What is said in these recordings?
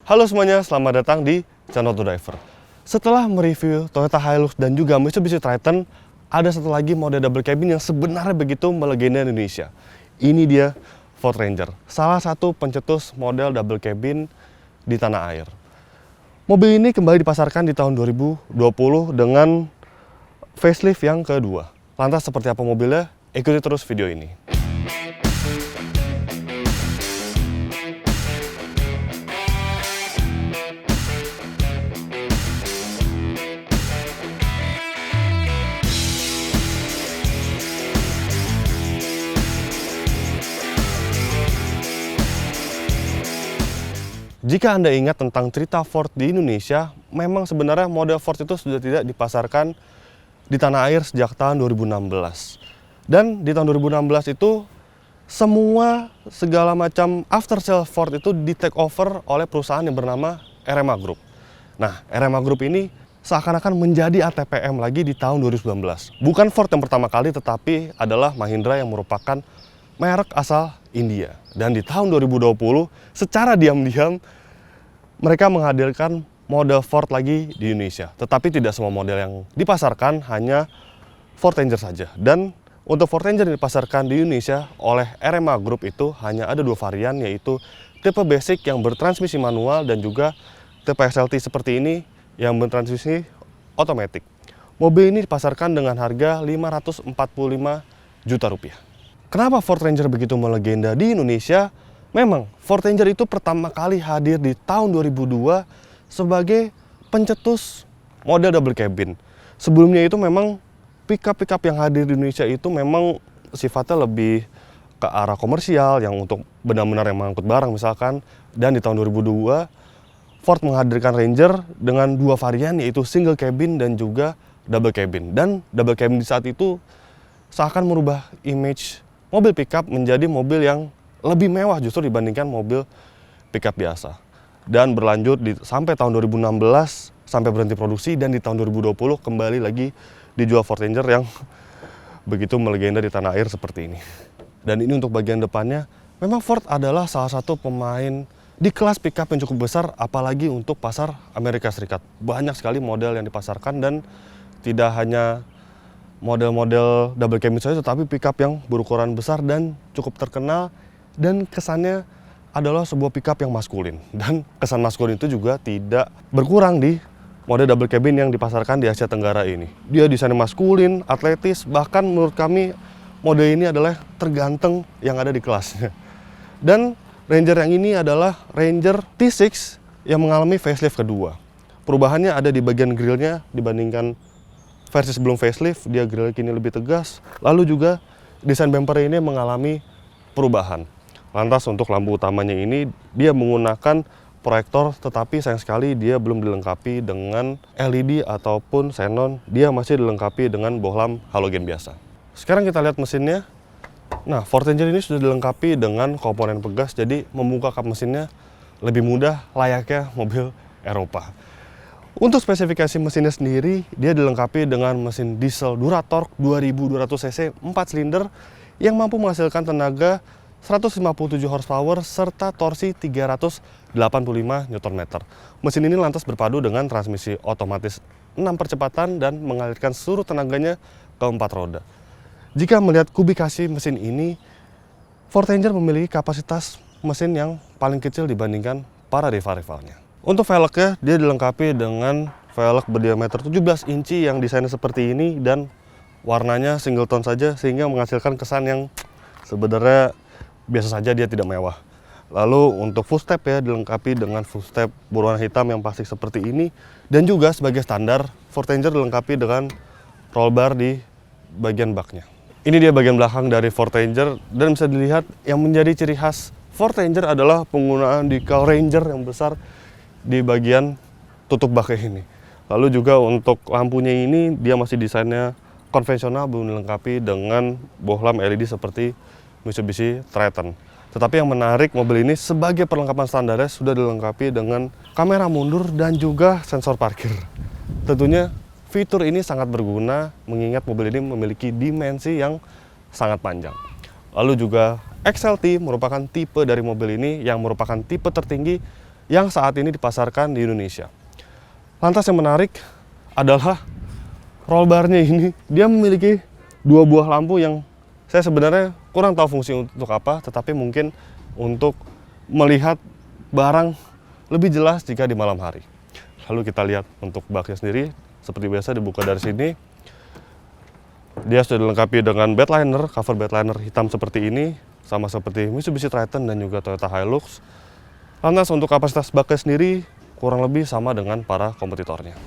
Halo semuanya, selamat datang di channel Auto Diver. Setelah mereview Toyota Hilux dan juga Mitsubishi Triton, ada satu lagi model double cabin yang sebenarnya begitu melegenda Indonesia. Ini dia Ford Ranger, salah satu pencetus model double cabin di tanah air. Mobil ini kembali dipasarkan di tahun 2020 dengan facelift yang kedua. Lantas seperti apa mobilnya? Ikuti terus video ini. Jika Anda ingat tentang cerita Ford di Indonesia, memang sebenarnya model Ford itu sudah tidak dipasarkan di tanah air sejak tahun 2016. Dan di tahun 2016 itu segala macam after sale Ford itu di take over oleh perusahaan yang bernama RMA Group. Nah, RMA Group ini seakan-akan menjadi ATPM lagi di tahun 2019. Bukan Ford yang pertama kali, tetapi adalah Mahindra yang merupakan merek asal India. Dan di tahun 2020, secara diam-diam mereka menghadirkan model Ford lagi di Indonesia. Tetapi tidak semua model yang dipasarkan, hanya Ford Ranger saja. Dan untuk Ford Ranger yang dipasarkan di Indonesia oleh RMA Group itu hanya ada dua varian, yaitu tipe basic yang bertransmisi manual dan juga tipe XLT seperti ini yang bertransmisi otomatis. Mobil ini dipasarkan dengan harga 545 juta rupiah. Kenapa Ford Ranger begitu melegenda di Indonesia? Memang Ford Ranger itu pertama kali hadir di tahun 2002 sebagai pencetus model double cabin. Sebelumnya itu memang pickup yang hadir di Indonesia itu memang sifatnya lebih ke arah komersial, yang untuk benar-benar yang mengangkut barang misalkan. Dan di tahun 2002 Ford menghadirkan Ranger dengan dua varian, yaitu single cabin dan juga double cabin. Dan double cabin di saat itu seakan merubah image mobil pickup menjadi mobil yang lebih mewah justru dibandingkan mobil pickup biasa. Dan berlanjut sampai tahun 2016 sampai berhenti produksi, dan di tahun 2020 kembali lagi dijual Ford Ranger yang begitu melegenda di tanah air seperti ini. Dan ini untuk bagian depannya, memang Ford adalah salah satu pemain di kelas pickup yang cukup besar, apalagi untuk pasar Amerika Serikat. Banyak sekali model yang dipasarkan, dan tidak hanya model-model double cabin saja, tetapi pickup yang berukuran besar dan cukup terkenal, dan kesannya adalah sebuah pickup yang maskulin. Dan kesan maskulin itu juga tidak berkurang di model double cabin yang dipasarkan di Asia Tenggara ini. Dia desainnya maskulin, atletis, bahkan menurut kami model ini adalah terganteng yang ada di kelasnya. Dan Ranger yang ini adalah Ranger T6 yang mengalami facelift kedua. Perubahannya ada di bagian grillnya dibandingkan versi sebelum facelift, dia grill kini lebih tegas. Lalu juga desain bumper ini mengalami perubahan. Lantas untuk lampu utamanya ini dia menggunakan proyektor, tetapi sayang sekali dia belum dilengkapi dengan LED ataupun xenon. Dia masih dilengkapi dengan bohlam halogen biasa. Sekarang kita lihat mesinnya. Nah, Ford Ranger ini sudah dilengkapi dengan komponen pegas, jadi membuka kap mesinnya lebih mudah layaknya mobil Eropa. Untuk spesifikasi mesinnya sendiri, dia dilengkapi dengan mesin diesel Duratorq 2200 cc 4 silinder yang mampu menghasilkan tenaga 157 horsepower serta torsi 385 Nm. Mesin ini lantas berpadu dengan transmisi otomatis 6 percepatan dan mengalirkan seluruh tenaganya ke 4 roda. Jika melihat kubikasi mesin ini, Ford Ranger memiliki kapasitas mesin yang paling kecil dibandingkan para rival-rivalnya. Untuk velgnya, dia dilengkapi dengan velg berdiameter 17 inci yang desainnya seperti ini dan warnanya single tone saja, sehingga menghasilkan kesan yang sebenarnya biasa saja, dia tidak mewah. Lalu untuk full step ya, dilengkapi dengan full step berwarna hitam yang plastik seperti ini. Dan juga sebagai standar, Ford Ranger dilengkapi dengan roll bar di bagian baknya. Ini dia bagian belakang dari Ford Ranger, dan bisa dilihat yang menjadi ciri khas Ford Ranger adalah penggunaan decal Ranger yang besar di bagian tutup baknya ini. Lalu juga untuk lampunya ini dia masih desainnya konvensional, belum dilengkapi dengan bohlam LED seperti Mitsubishi Triton. Tetapi yang menarik, mobil ini sebagai perlengkapan standarnya sudah dilengkapi dengan kamera mundur dan juga sensor parkir. Tentunya fitur ini sangat berguna mengingat mobil ini memiliki dimensi yang sangat panjang. Lalu juga XLT merupakan tipe dari mobil ini yang merupakan tipe tertinggi yang saat ini dipasarkan di Indonesia. Lantas yang menarik adalah roll bar-nya ini, dia memiliki dua buah lampu yang saya sebenarnya kurang tahu fungsi untuk apa, tetapi mungkin untuk melihat barang lebih jelas jika di malam hari. Lalu kita lihat untuk baknya sendiri, seperti biasa dibuka dari sini. Dia sudah dilengkapi dengan bedliner, cover bedliner hitam seperti ini, sama seperti Mitsubishi Triton dan juga Toyota Hilux. Lantas untuk kapasitas baknya sendiri kurang lebih sama dengan para kompetitornya.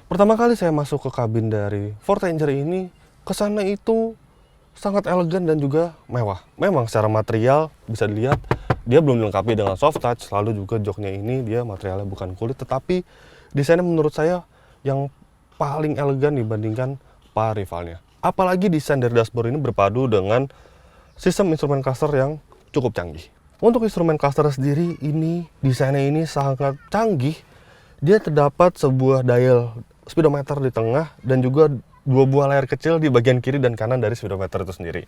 Pertama kali saya masuk ke kabin dari Ford Ranger ini, kesannya itu sangat elegan dan juga mewah. Memang secara material bisa dilihat dia belum dilengkapi dengan soft touch, lalu juga joknya ini dia materialnya bukan kulit, tetapi desainnya menurut saya yang paling elegan dibandingkan para rivalnya. Apalagi desain dari dashboard ini berpadu dengan sistem instrumen cluster yang cukup canggih. Untuk instrumen cluster sendiri ini desainnya ini sangat canggih. Dia terdapat sebuah dial speedometer di tengah dan juga dua buah layar kecil di bagian kiri dan kanan dari speedometer itu sendiri.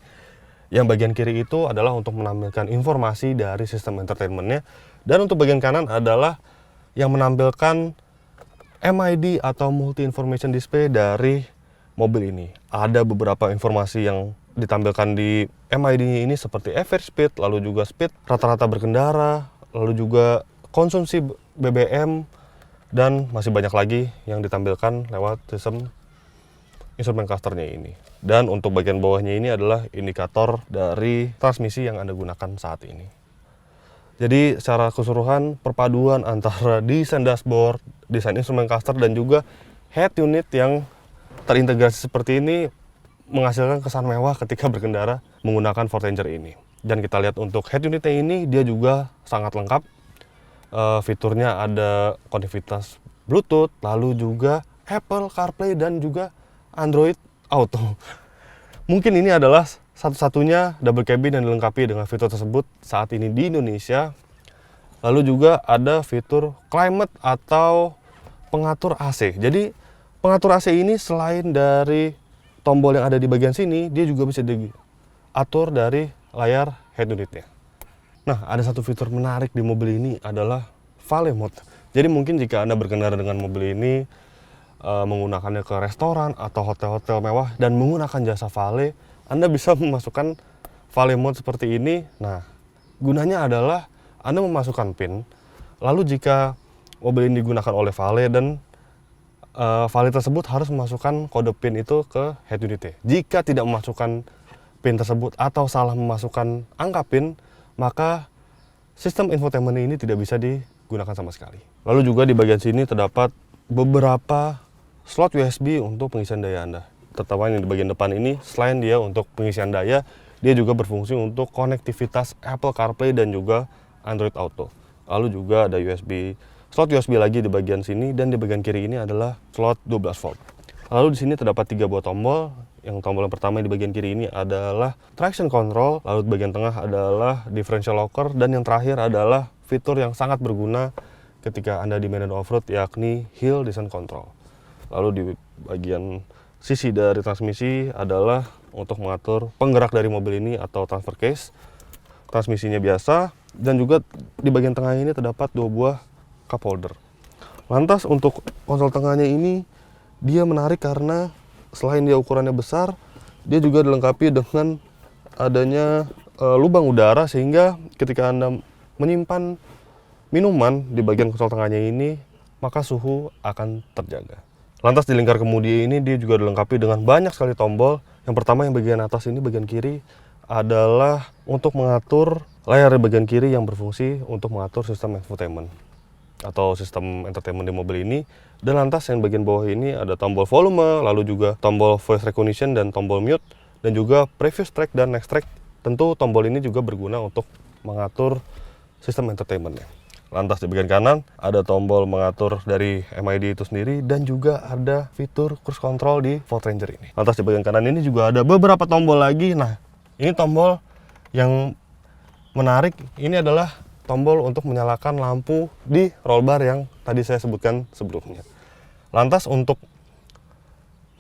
Yang bagian kiri itu adalah untuk menampilkan informasi dari sistem entertainment-nya, dan untuk bagian kanan adalah yang menampilkan MID atau Multi Information Display dari mobil ini. Ada beberapa informasi yang ditampilkan di MID-nya ini seperti average speed, lalu juga speed rata-rata berkendara, lalu juga konsumsi BBM, dan masih banyak lagi yang ditampilkan lewat sistem instrumen clusternya ini. Dan untuk bagian bawahnya ini adalah indikator dari transmisi yang Anda gunakan saat ini. Jadi secara keseluruhan perpaduan antara desain dashboard, desain instrumen cluster, dan juga head unit yang terintegrasi seperti ini menghasilkan kesan mewah ketika berkendara menggunakan Ford Ranger ini. Dan kita lihat untuk head unitnya ini, dia juga sangat lengkap. Fiturnya ada konektivitas Bluetooth, lalu juga Apple CarPlay dan juga Android Auto. Mungkin ini adalah satu-satunya double cabin yang dilengkapi dengan fitur tersebut saat ini di Indonesia. Lalu juga ada fitur climate atau pengatur AC. Jadi pengatur AC ini selain dari tombol yang ada di bagian sini, dia juga bisa diatur dari layar head unitnya. Nah, ada satu fitur menarik di mobil ini adalah valet mode. Jadi mungkin jika Anda berkendara dengan mobil ini, menggunakannya ke restoran atau hotel-hotel mewah dan menggunakan jasa valet, Anda bisa memasukkan valet mode seperti ini. Nah, gunanya adalah Anda memasukkan PIN, lalu jika mobil ini digunakan oleh valet dan valet tersebut harus memasukkan kode PIN itu ke head unitnya. Jika tidak memasukkan PIN tersebut atau salah memasukkan angka PIN, maka sistem infotainment ini tidak bisa digunakan sama sekali. Lalu juga di bagian sini terdapat beberapa slot USB untuk pengisian daya Anda. Terutama yang di bagian depan ini, selain dia untuk pengisian daya, dia juga berfungsi untuk konektivitas Apple CarPlay dan juga Android Auto. Lalu juga ada slot USB lagi di bagian sini, dan di bagian kiri ini adalah slot 12 volt. Lalu di sini terdapat 3 buah tombol. Yang tombol yang pertama di bagian kiri ini adalah traction control, lalu di bagian tengah adalah differential locker, dan yang terakhir adalah fitur yang sangat berguna ketika Anda di medan off-road, yakni hill descent control. Lalu di bagian sisi dari transmisi adalah untuk mengatur penggerak dari mobil ini atau transfer case. Transmisinya biasa, dan juga di bagian tengah ini terdapat 2 buah cup holder. Lantas untuk konsol tengahnya ini, dia menarik karena selain dia ukurannya besar, dia juga dilengkapi dengan adanya lubang udara, sehingga ketika Anda menyimpan minuman di bagian konsol tengahnya ini, maka suhu akan terjaga. Lantas di lingkar kemudi ini dia juga dilengkapi dengan banyak sekali tombol. Yang pertama yang bagian atas ini, bagian kiri, adalah untuk mengatur layar di bagian kiri yang berfungsi untuk mengatur sistem infotainment atau sistem entertainment di mobil ini. Dan lantas yang bagian bawah ini ada tombol volume, lalu juga tombol voice recognition dan tombol mute, dan juga previous track dan next track. Tentu tombol ini juga berguna untuk mengatur sistem entertainment-nya. Lantas di bagian kanan ada tombol mengatur dari MID itu sendiri, dan juga ada fitur cruise control di Ford Ranger ini. Lantas di bagian kanan ini juga ada beberapa tombol lagi. Nah, ini tombol yang menarik. Ini adalah tombol untuk menyalakan lampu di roll bar yang tadi saya sebutkan sebelumnya. Lantas untuk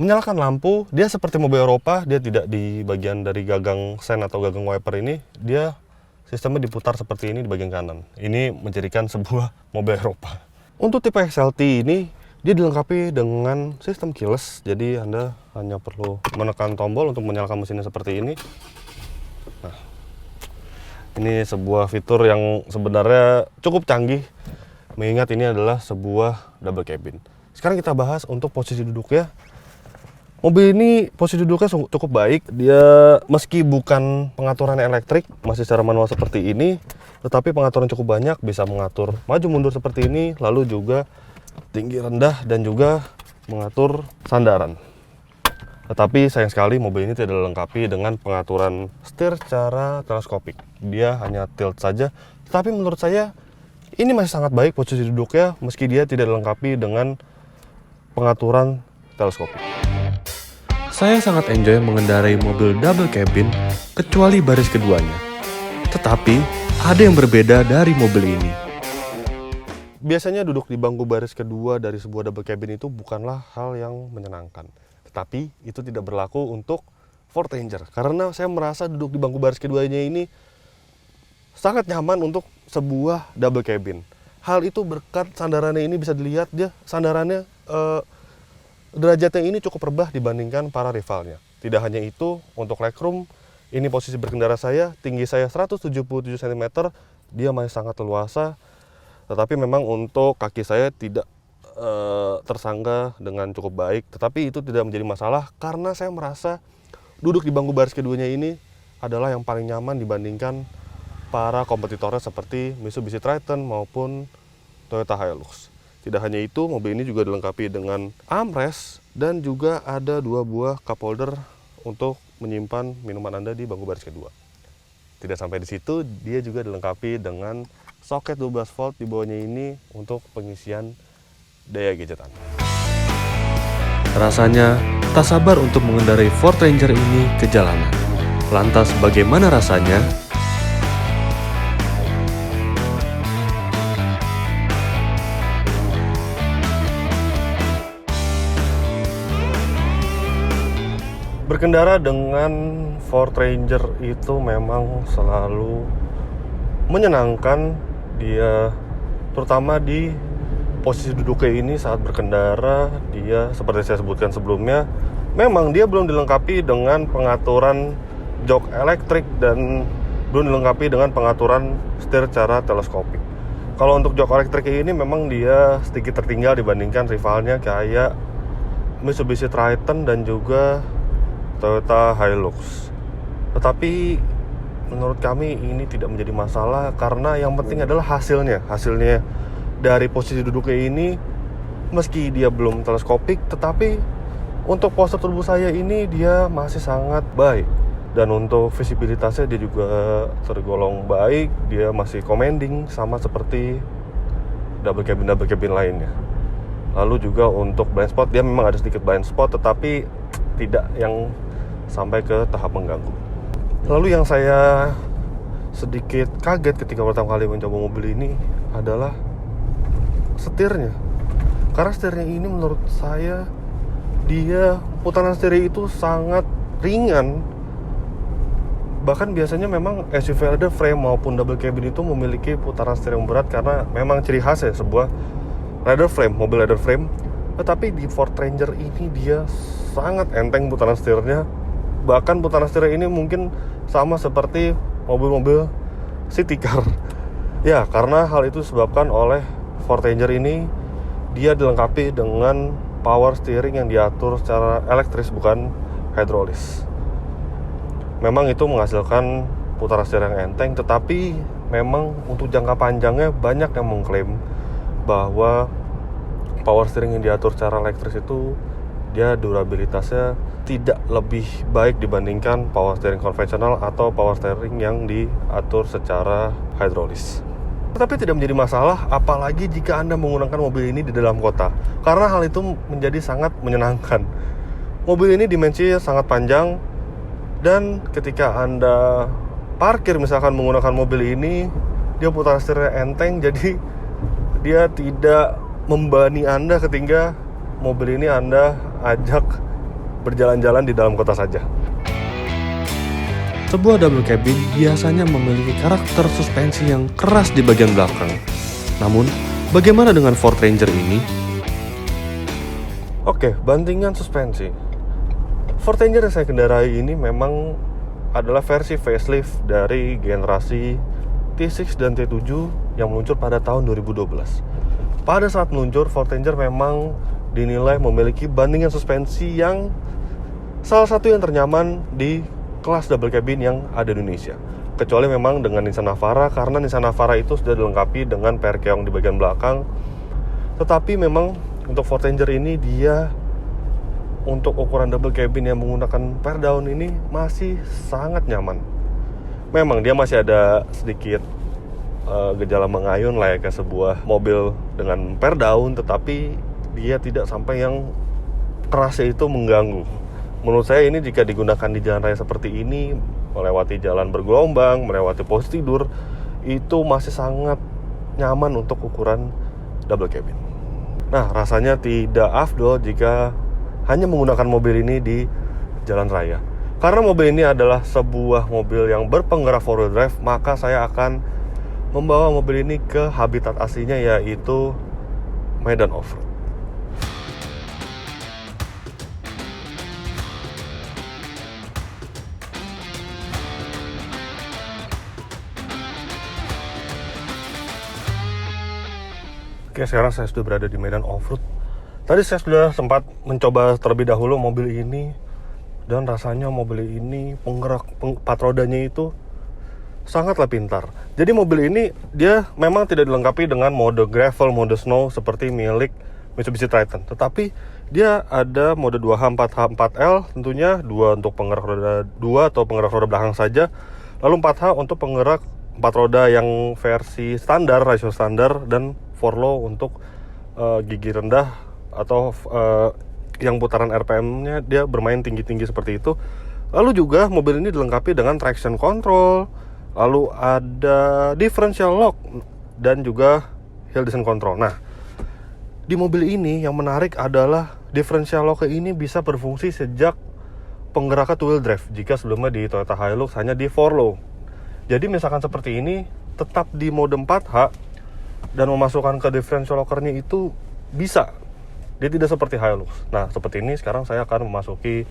menyalakan lampu, dia seperti mobil Eropa, dia tidak di bagian dari gagang sen atau gagang wiper ini, dia sistemnya diputar seperti ini di bagian kanan. Ini menjadikan sebuah mobil Eropa. Untuk tipe XLT ini, dia dilengkapi dengan sistem keyless, jadi Anda hanya perlu menekan tombol untuk menyalakan mesinnya seperti ini. Nah, ini sebuah fitur yang sebenarnya cukup canggih, mengingat ini adalah sebuah double cabin. Sekarang kita bahas untuk posisi duduknya. Mobil ini posisi duduknya cukup baik. Dia meski bukan pengaturan elektrik, masih secara manual seperti ini, tetapi pengaturan cukup banyak, bisa mengatur maju mundur seperti ini, lalu juga tinggi rendah dan juga mengatur sandaran. Tetapi sayang sekali mobil ini tidak dilengkapi dengan pengaturan setir secara teleskopik. Dia hanya tilt saja, tetapi menurut saya ini masih sangat baik posisi duduknya, meski dia tidak dilengkapi dengan pengaturan teleskopik. Saya sangat enjoy mengendarai mobil double cabin, kecuali baris keduanya. Tetapi, ada yang berbeda dari mobil ini. Biasanya duduk di bangku baris kedua dari sebuah double cabin itu bukanlah hal yang menyenangkan. Tetapi, itu tidak berlaku untuk Ford Ranger. Karena saya merasa duduk di bangku baris keduanya ini sangat nyaman untuk sebuah double cabin. Hal itu berkat sandarannya ini bisa dilihat, dia sandarannya derajatnya ini cukup rebah dibandingkan para rivalnya. Tidak hanya itu, untuk legroom, ini posisi berkendara saya, tinggi saya 177 cm, dia masih sangat leluasa. Tetapi memang untuk kaki saya tidak tersangga dengan cukup baik. Tetapi itu tidak menjadi masalah karena saya merasa duduk di bangku baris keduanya ini adalah yang paling nyaman dibandingkan para kompetitornya seperti Mitsubishi Triton maupun Toyota Hilux. Tidak hanya itu, mobil ini juga dilengkapi dengan armrest dan juga ada 2 buah cup holder untuk menyimpan minuman Anda di bangku baris kedua. Tidak sampai di situ, dia juga dilengkapi dengan soket 12 volt di bawahnya ini untuk pengisian daya gadgetan. Rasanya tak sabar untuk mengendarai Ford Ranger ini ke jalanan. Lantas bagaimana rasanya? Berkendara dengan Ford Ranger itu memang selalu menyenangkan. Dia terutama di posisi duduknya ini saat berkendara, dia seperti saya sebutkan sebelumnya, memang dia belum dilengkapi dengan pengaturan jok elektrik dan belum dilengkapi dengan pengaturan setir secara teleskopik. Kalau untuk jok elektrik ini memang dia sedikit tertinggal dibandingkan rivalnya kayak Mitsubishi Triton dan juga Toyota Hilux. Tetapi menurut kami ini tidak menjadi masalah karena yang penting adalah hasilnya. Hasilnya dari posisi duduknya ini, meski dia belum teleskopik, tetapi untuk postur tubuh saya ini dia masih sangat baik. Dan untuk visibilitasnya dia juga tergolong baik, dia masih commanding sama seperti double cabin lainnya. Lalu juga untuk blind spot, dia memang ada sedikit blind spot, tetapi tidak yang sampai ke tahap mengganggu. Lalu yang saya sedikit kaget ketika pertama kali mencoba mobil ini adalah setirnya. Karena setirnya ini menurut saya, dia putaran setirnya itu sangat ringan. Bahkan biasanya memang SUV leather frame maupun double cabin itu memiliki putaran setir yang berat karena memang ciri khas ya sebuah leather frame, mobil leather frame. Tetapi di Ford Ranger ini dia sangat enteng putaran setirnya. Bahkan putaran setirnya ini mungkin sama seperti mobil-mobil city car. Ya, karena hal itu disebabkan oleh Ford Ranger ini dia dilengkapi dengan power steering yang diatur secara elektris bukan hidrolis. Memang itu menghasilkan putaran setir yang enteng, tetapi memang untuk jangka panjangnya banyak yang mengklaim bahwa power steering yang diatur secara elektris itu dia durabilitasnya tidak lebih baik dibandingkan power steering konvensional atau power steering yang diatur secara hidrolis. Tetapi tidak menjadi masalah, apalagi jika Anda menggunakan mobil ini di dalam kota, karena hal itu menjadi sangat menyenangkan. Mobil ini dimensinya sangat panjang, dan ketika Anda parkir misalkan menggunakan mobil ini, dia putaran setirnya enteng, jadi dia tidak membebani Anda ketika mobil ini Anda ajak berjalan-jalan di dalam kota saja. Sebuah double cabin biasanya memiliki karakter suspensi yang keras di bagian belakang. Namun, bagaimana dengan Ford Ranger ini? Oke, bandingan suspensi. Ford Ranger yang saya kendarai ini memang adalah versi facelift dari generasi T6 dan T7 yang meluncur pada tahun 2012. Pada saat meluncur, Ford Ranger memang dinilai memiliki bandingan suspensi yang salah satu yang ternyaman di kelas double cabin yang ada di Indonesia. Kecuali memang dengan Nissan Navara, karena Nissan Navara itu sudah dilengkapi dengan perkeong di bagian belakang. Tetapi memang untuk Ford Ranger ini dia untuk ukuran double cabin yang menggunakan pair down ini masih sangat nyaman. Memang dia masih ada sedikit gejala mengayun layaknya sebuah mobil dengan pair down, tetapi dia tidak sampai yang kerasnya itu mengganggu. Menurut saya ini jika digunakan di jalan raya seperti ini, melewati jalan bergelombang, melewati pos tidur, itu masih sangat nyaman untuk ukuran double cabin. Nah, rasanya tidak afdol jika hanya menggunakan mobil ini di jalan raya. Karena mobil ini adalah sebuah mobil yang berpenggerak 4-wheel drive, maka saya akan membawa mobil ini ke habitat aslinya, yaitu medan off-road. Oke, sekarang saya sudah berada di medan off-road. Tadi saya sudah sempat mencoba terlebih dahulu mobil ini, dan rasanya mobil ini penggerak 4 rodanya itu sangatlah pintar. Jadi mobil ini dia memang tidak dilengkapi dengan mode gravel, mode snow seperti milik Mitsubishi Triton. Tetapi dia ada mode 2H, 4H, 4L tentunya, 2 untuk penggerak roda 2 atau penggerak roda belakang saja. Lalu 4H untuk penggerak 4 roda yang versi standar, rasio standar, dan 4low untuk gigi rendah atau yang putaran RPM-nya dia bermain tinggi-tinggi seperti itu. Lalu juga mobil ini dilengkapi dengan traction control, lalu ada differential lock dan juga hill descent control. Nah, di mobil ini yang menarik adalah differential lock ini bisa berfungsi sejak penggerakan two wheel drive, jika sebelumnya di Toyota Hilux hanya di 4low. Jadi misalkan seperti ini tetap di mode 4H dan memasukkan ke differential lockernya itu bisa. Dia tidak seperti Hilux. Nah, seperti ini sekarang saya akan memasuki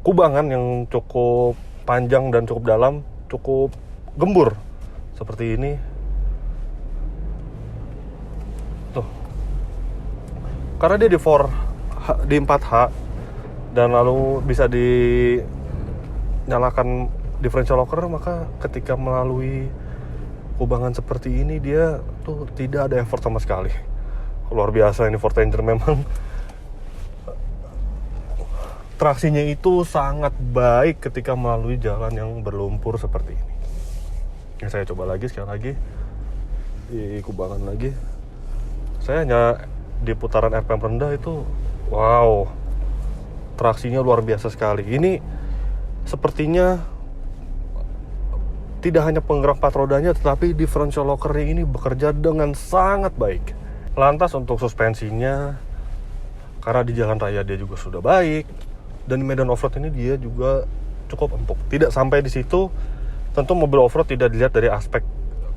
kubangan yang cukup panjang dan cukup dalam, cukup gembur seperti ini. Tuh. Karena dia di 4H dan lalu bisa dinyalakan differential locker, maka ketika melalui kubangan seperti ini dia tuh tidak ada effort sama sekali. Luar biasa ini Ford Ranger, memang traksinya itu sangat baik ketika melalui jalan yang berlumpur seperti ini. Ini saya coba lagi sekali lagi di kubangan lagi. Saya hanya di putaran RPM rendah itu, wow, traksinya luar biasa sekali. Ini sepertinya tidak hanya penggerak 4 rodanya, tetapi differential lockernya ini bekerja dengan sangat baik. Lantas untuk suspensinya, karena di jalan raya dia juga sudah baik, dan di medan off-road ini dia juga cukup empuk. Tidak sampai di situ, tentu mobil off-road tidak dilihat dari aspek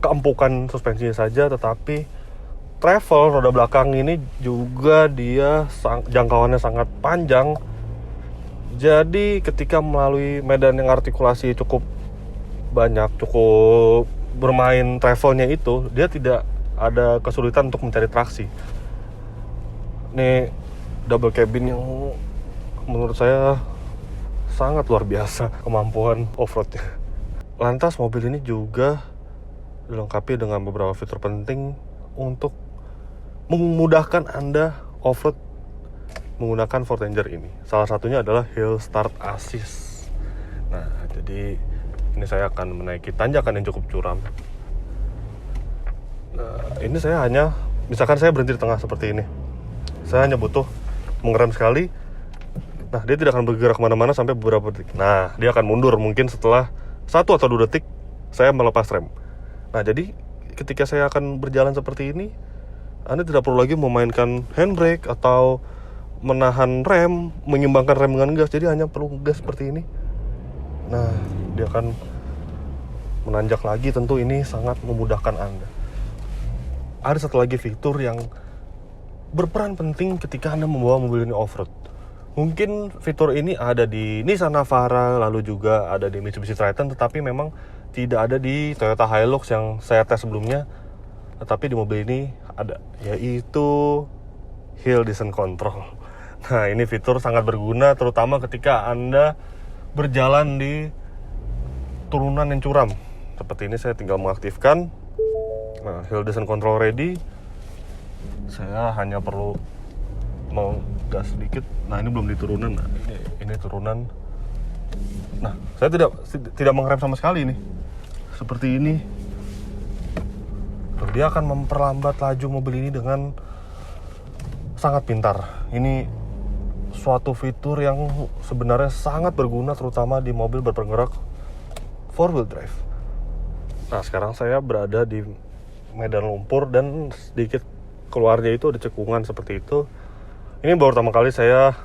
keempukan suspensinya saja, tetapi travel roda belakang ini juga dia jangkauannya sangat panjang. Jadi ketika melalui medan yang artikulasi cukup banyak, cukup bermain travelnya itu, dia tidak ada kesulitan untuk mencari traksi. Ini double cabin yang menurut saya sangat luar biasa kemampuan off-roadnya. Lantas mobil ini juga dilengkapi dengan beberapa fitur penting untuk memudahkan Anda off-road menggunakan Ford Ranger ini. Salah satunya adalah Hill Start Assist. Nah, jadi ini saya akan menaiki tanjakan yang cukup curam. Nah, ini saya hanya, misalkan saya berhenti di tengah seperti ini, saya hanya butuh mengerem sekali. Nah, dia tidak akan bergerak kemana-mana sampai beberapa detik. Nah, dia akan mundur mungkin setelah 1 atau 2 detik saya melepas rem. Nah, jadi ketika saya akan berjalan seperti ini, Anda tidak perlu lagi memainkan handbrake atau menahan rem, mengimbangkan rem dengan gas. Jadi hanya perlu gas seperti ini. Nah, dia akan menanjak lagi. Tentu ini sangat memudahkan Anda. Ada satu lagi fitur yang berperan penting ketika Anda membawa mobil ini off-road. Mungkin fitur ini ada di Nissan Navara, lalu juga ada di Mitsubishi Triton, tetapi memang tidak ada di Toyota Hilux yang saya tes sebelumnya. Tetapi di mobil ini ada, yaitu Hill Descent Control. Nah, ini fitur sangat berguna terutama ketika Anda berjalan di turunan yang curam. Seperti ini saya tinggal mengaktifkan. Nah, Hill Descent Control ready. Saya hanya perlu mau gas sedikit. Nah, ini belum di turunan. Nah, ini turunan. Nah, saya tidak mengerem sama sekali nih. Seperti ini. Dia akan memperlambat laju mobil ini dengan sangat pintar. Ini suatu fitur yang sebenarnya sangat berguna terutama di mobil berpenggerak 4-wheel drive. Nah, sekarang saya berada di medan lumpur dan sedikit keluarnya itu ada cekungan seperti itu. Ini baru pertama kali saya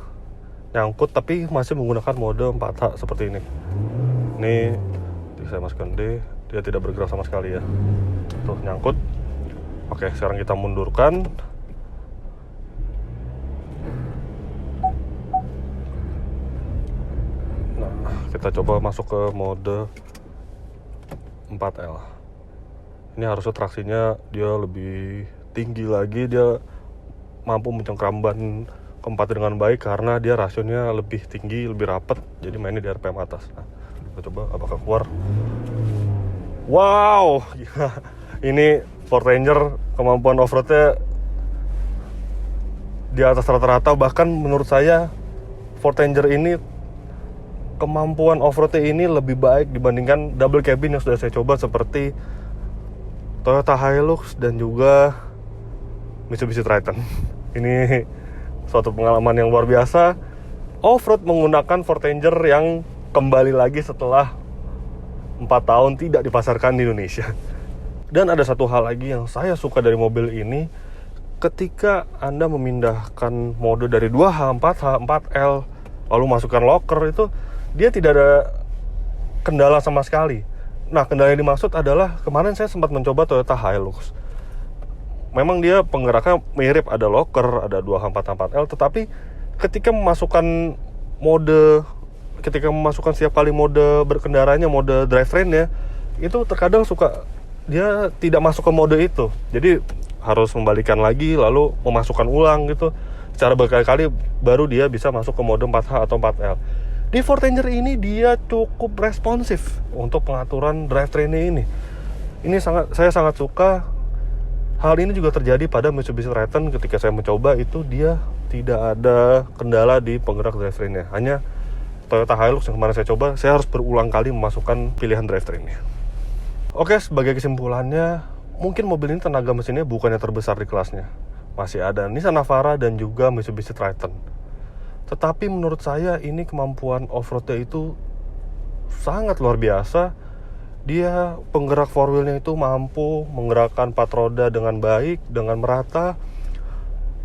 nyangkut tapi masih menggunakan mode 4H seperti ini. Ini saya masukkan D, dia tidak bergerak sama sekali ya. Tuh, nyangkut. Oke, sekarang kita mundurkan. Nah, kita coba masuk ke mode 4L. Ini harusnya traksinya dia lebih tinggi lagi, dia mampu mencengkram ban keempat dengan baik karena dia rasionya lebih tinggi, lebih rapat, jadi mainnya di RPM atas. Nah, kita coba apakah keluar. Wow, ini Ford Ranger kemampuan off-roadnya di atas rata-rata. Bahkan menurut saya Ford Ranger ini kemampuan off-roadnya ini lebih baik dibandingkan double cabin yang sudah saya coba seperti Toyota Hilux dan juga Mitsubishi Triton. Ini suatu pengalaman yang luar biasa. Off-road menggunakan Ford Ranger yang kembali lagi setelah 4 tahun tidak dipasarkan di Indonesia. Dan ada satu hal lagi yang saya suka dari mobil ini. Ketika Anda memindahkan mode dari 2H, 4H, 4L, lalu masukkan locker, itu dia tidak ada kendala sama sekali. Nah, kendala yang dimaksud adalah kemarin saya sempat mencoba Toyota Hilux. Memang dia penggeraknya mirip, ada locker, ada 2H, 4H, 4L, tetapi ketika memasukkan setiap kali mode berkendaranya, mode drivetrain-nya, itu terkadang suka dia tidak masuk ke mode itu. Jadi harus membalikan lagi lalu memasukkan ulang gitu. Secara berkali-kali baru dia bisa masuk ke mode 4H atau 4L. Di Ford Ranger ini dia cukup responsif untuk pengaturan drivetrain-nya ini. Saya sangat suka. Hal ini juga terjadi pada Mitsubishi Triton ketika saya mencoba itu dia tidak ada kendala di penggerak drivetrain-nya. Hanya Toyota Hilux yang kemarin saya coba, saya harus berulang kali memasukkan pilihan drivetrain-nya. Oke, sebagai kesimpulannya, mungkin mobil ini tenaga mesinnya bukan yang terbesar di kelasnya. Masih ada Nissan Navara dan juga Mitsubishi Triton. Tetapi menurut saya ini kemampuan off-roadnya itu sangat luar biasa. Dia penggerak 4-wheelnya itu mampu menggerakkan 4 roda dengan baik, dengan merata.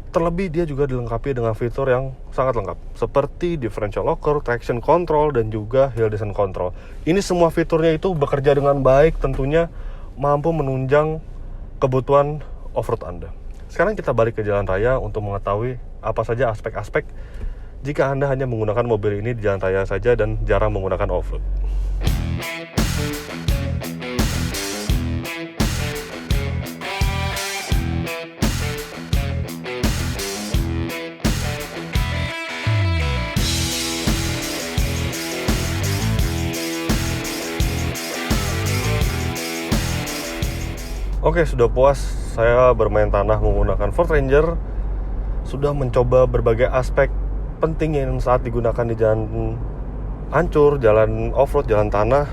Terlebih dia juga dilengkapi dengan fitur yang sangat lengkap seperti differential locker, traction control, dan juga hill descent control. Ini semua fiturnya itu bekerja dengan baik, tentunya mampu menunjang kebutuhan off-road Anda. Sekarang kita balik ke jalan raya untuk mengetahui apa saja aspek-aspek jika Anda hanya menggunakan mobil ini di jalan raya saja dan jarang menggunakan off-road. Oke, sudah puas saya bermain tanah menggunakan Ford Ranger. Sudah mencoba berbagai aspek penting yang saat digunakan di jalan hancur, jalan off-road, jalan tanah.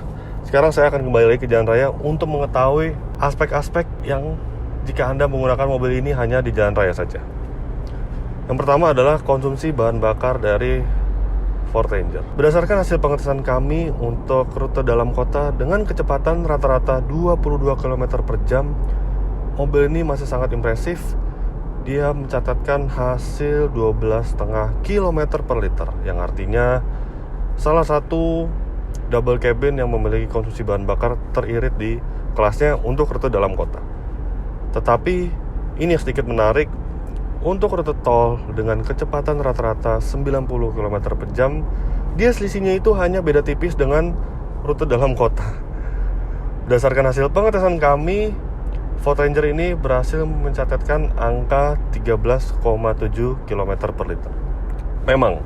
Sekarang saya akan kembali lagi ke jalan raya untuk mengetahui aspek-aspek yang jika Anda menggunakan mobil ini hanya di jalan raya saja. Yang pertama adalah konsumsi bahan bakar dari Ford Ranger. Berdasarkan hasil pengetesan kami untuk rute dalam kota dengan kecepatan rata-rata 22 km per jam, mobil ini masih sangat impresif dia mencatatkan hasil 12,5 km per liter, yang artinya salah satu double cabin yang memiliki konsumsi bahan bakar teririt di kelasnya untuk rute dalam kota. Tetapi ini yang sedikit menarik, untuk rute tol dengan kecepatan rata-rata 90 km per jam, dia selisihnya itu hanya beda tipis dengan rute dalam kota. Berdasarkan hasil pengetesan kami, Ford Ranger ini berhasil mencatatkan angka 13,7 km per liter. Memang,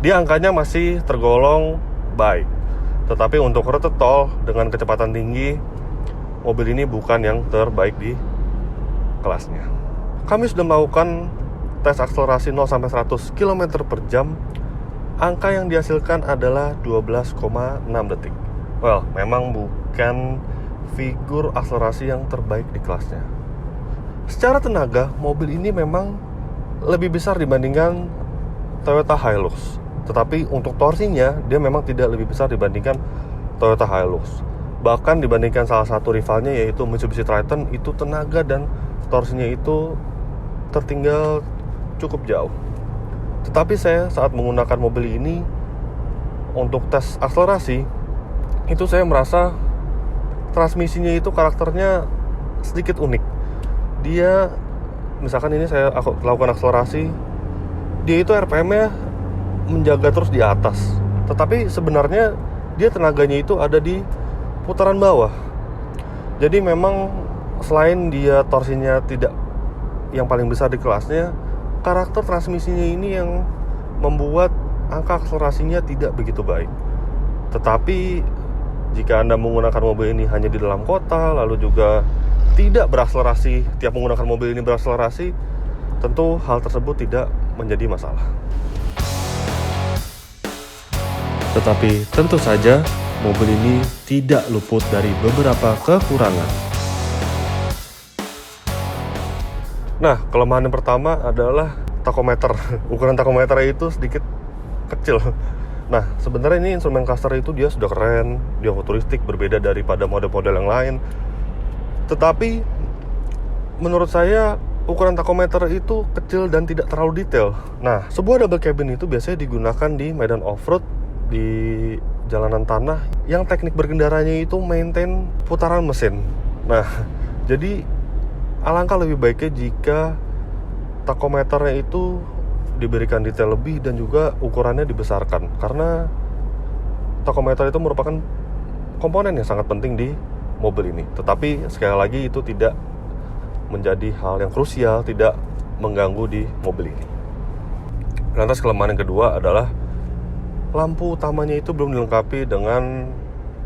dia angkanya masih tergolong baik. Tetapi untuk rute tol dengan kecepatan tinggi, mobil ini bukan yang terbaik di kelasnya. Kami sudah melakukan tes akselerasi 0-100 km per jam. Angka yang dihasilkan adalah 12,6 detik. Well, memang bukan figur akselerasi yang terbaik di kelasnya. Secara tenaga, mobil ini memang lebih besar dibandingkan Toyota Hilux. Tetapi untuk torsinya, dia memang tidak lebih besar dibandingkan Toyota Hilux. Bahkan dibandingkan salah satu rivalnya yaitu Mitsubishi Triton, itu tenaga dan torsinya itu tertinggal cukup jauh. Tetapi saya saat menggunakan mobil ini untuk tes akselerasi, itu saya merasa transmisinya itu karakternya sedikit unik. Dia, misalkan ini saya lakukan akselerasi, dia itu RPM-nya menjaga terus di atas. Tetapi sebenarnya dia tenaganya itu ada di putaran bawah. Jadi memang selain dia torsinya tidak yang paling besar di kelasnya, karakter transmisinya ini yang membuat angka akselerasinya tidak begitu baik. Tetapi jika Anda menggunakan mobil ini hanya di dalam kota, lalu juga tidak berakselerasi, tiap menggunakan mobil ini berakselerasi, tentu hal tersebut tidak menjadi masalah. Tetapi tentu saja mobil ini tidak luput dari beberapa kekurangan. Nah, kelemahan yang pertama adalah tachometer. Ukuran tachometer itu sedikit kecil. Nah, sebenarnya ini instrumen cluster itu dia sudah keren, dia futuristik, berbeda daripada model-model yang lain. Tetapi menurut saya ukuran tachometer itu kecil dan tidak terlalu detail. Nah, sebuah double cabin itu biasanya digunakan di medan off-road, di jalanan tanah yang teknik berkendaranya itu maintain putaran mesin. Nah, jadi alangkah lebih baiknya jika tachometernya itu diberikan detail lebih dan juga ukurannya dibesarkan, karena tachometer itu merupakan komponen yang sangat penting di mobil ini. Tetapi sekali lagi itu tidak menjadi hal yang krusial, tidak mengganggu di mobil ini. Lantas kelemahan yang kedua adalah lampu utamanya itu belum dilengkapi dengan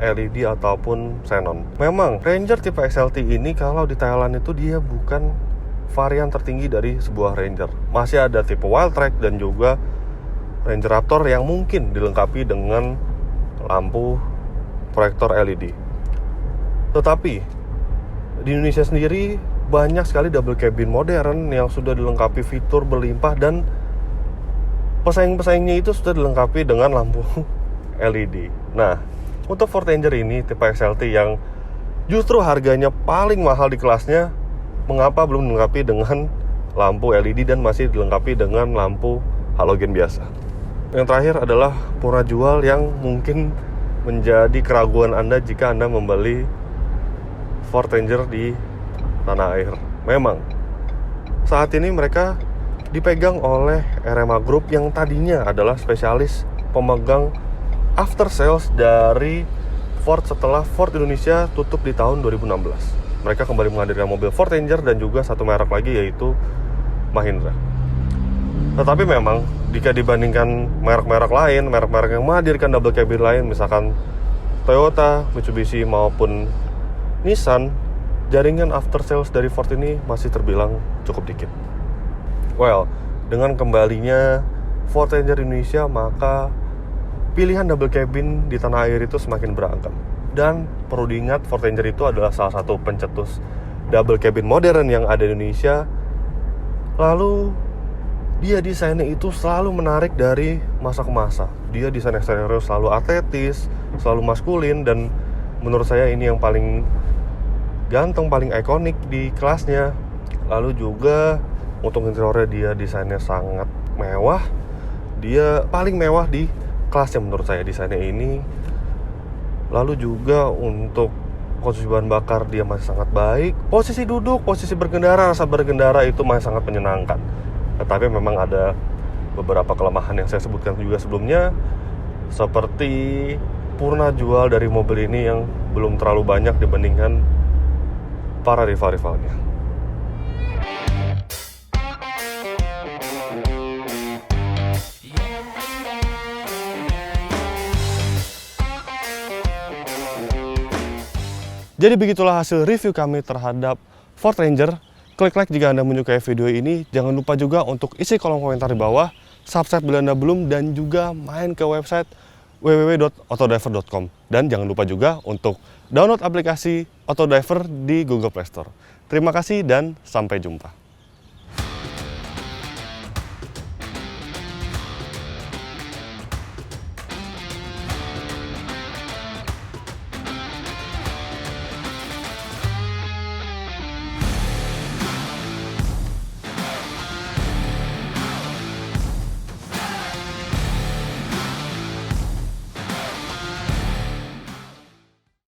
LED ataupun xenon. Memang Ranger tipe XLT ini kalau di Thailand itu dia bukan varian tertinggi dari sebuah Ranger. Masih ada tipe Wildtrak dan juga Ranger Raptor yang mungkin dilengkapi dengan lampu proyektor LED. Tetapi di Indonesia sendiri banyak sekali double cabin modern yang sudah dilengkapi fitur berlimpah dan pesaing-pesaingnya itu sudah dilengkapi dengan lampu LED. Nah, untuk Ford Ranger ini tipe XLT yang justru harganya paling mahal di kelasnya, mengapa belum dilengkapi dengan lampu LED dan masih dilengkapi dengan lampu halogen biasa? Yang terakhir adalah purna jual yang mungkin menjadi keraguan Anda jika Anda membeli Ford Ranger di tanah air. Memang saat ini mereka dipegang oleh RMA Group yang tadinya adalah spesialis pemegang after sales dari Ford setelah Ford Indonesia tutup di tahun 2016. Mereka kembali menghadirkan mobil Ford Ranger dan juga satu merek lagi yaitu Mahindra. Tetapi memang jika dibandingkan merek-merek lain, merek-merek yang menghadirkan double cabin lain, misalkan Toyota, Mitsubishi maupun Nissan, jaringan after sales dari Ford ini masih terbilang cukup dikit. Well, dengan kembalinya Ford Ranger Indonesia, maka pilihan double cabin di tanah air itu semakin beragam. Dan perlu diingat, Ford Ranger itu adalah salah satu pencetus double cabin modern yang ada di Indonesia. Lalu dia desainnya itu selalu menarik dari masa ke masa. Dia desain eksterior selalu atletis, selalu maskulin, dan menurut saya ini yang paling ganteng, paling ikonik di kelasnya. Lalu juga Untuk interiornya dia desainnya sangat mewah. Dia paling mewah di kelasnya menurut saya desainnya ini. Lalu juga untuk konsumsi bahan bakar dia masih sangat baik. Posisi duduk, posisi berkendara, rasa berkendara itu masih sangat menyenangkan. Tetapi memang ada beberapa kelemahan yang saya sebutkan juga sebelumnya, seperti purna jual dari mobil ini yang belum terlalu banyak dibandingkan para rival-rivalnya. Jadi begitulah hasil review kami terhadap Ford Ranger. Klik like jika Anda menyukai video ini. Jangan lupa juga untuk isi kolom komentar di bawah, subscribe bila Anda belum, dan juga main ke website www.autodriver.com. Dan jangan lupa juga untuk download aplikasi Autodriver di Google Play Store. Terima kasih dan sampai jumpa.